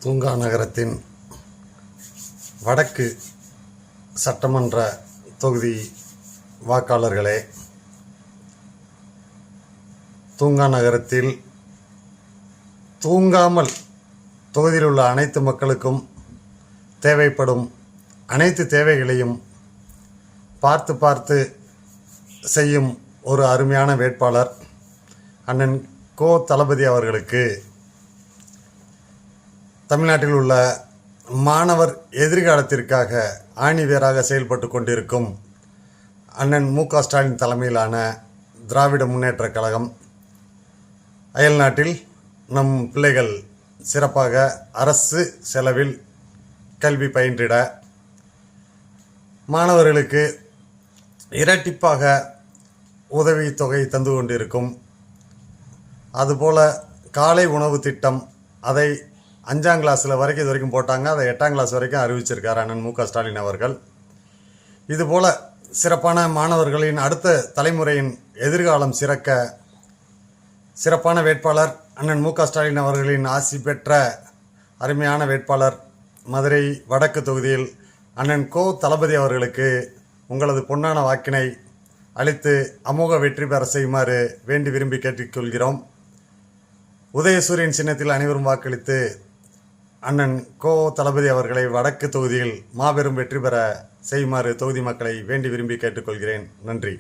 தூங்கா நகரத்தின் வடக்கு சட்டமன்ற தொகுதி வாக்காளர்களே, தூங்கா நகரத்தில் தூங்காமல் தொகுதியில் உள்ள அனைத்து மக்களுக்கும் தேவைப்படும் அனைத்து தேவைகளையும் பார்த்து செய்யும் ஒரு அருமையான வேட்பாளர் அண்ணன் கோ தளபதி அவர்களுக்கு தமிழ்நாட்டில் உள்ள மாணவர் எதிர்காலத்திற்காக ஆணிவேராக செயல்பட்டு கொண்டிருக்கும் அண்ணன் மு.க. ஸ்டாலின் தலைமையிலான திராவிட முன்னேற்றக் கழகம் அயல்நாட்டில் நம் பிள்ளைகள் சிறப்பாக அரசு செலவில் கல்வி பயின்றிட மாணவர்களுக்கு இரட்டிப்பாக உதவித்தொகை தந்து கொண்டிருக்கும். அதுபோல் காலை உணவு திட்டம், அதை 5ஆம் கிளாஸில் வரைக்கும் இது வரைக்கும் போட்டாங்க, அதை 8ஆம் கிளாஸ் வரைக்கும் அறிவிச்சிருக்கார் அண்ணன் மு.க. ஸ்டாலின் அவர்கள். இதுபோல் சிறப்பான மாணவர்களின் அடுத்த தலைமுறையின் எதிர்காலம் சிறக்க சிறப்பான வேட்பாளர் அண்ணன் மு.க. ஸ்டாலின் அவர்களின் ஆசி பெற்ற அருமையான வேட்பாளர் மதுரை வடக்கு தொகுதியில் அண்ணன் கோ தளபதி அவர்களுக்கு உங்களது பொன்னான வாக்கினை அளித்து அமோக வெற்றி பெற செய்யுமாறு வேண்டி விரும்பி கேட்டுக்கொள்கிறோம். உதயசூரியன் சின்னத்தில் அனைவரும் வாக்களித்து அண்ணன் கோ தளபதி அவர்களை வடக்கு தொகுதியில் மாபெரும் வெற்றி பெற செய்யுமாறு தொகுதி மக்களை வேண்டி விரும்பி கேட்டுக்கொள்கிறேன். நன்றி.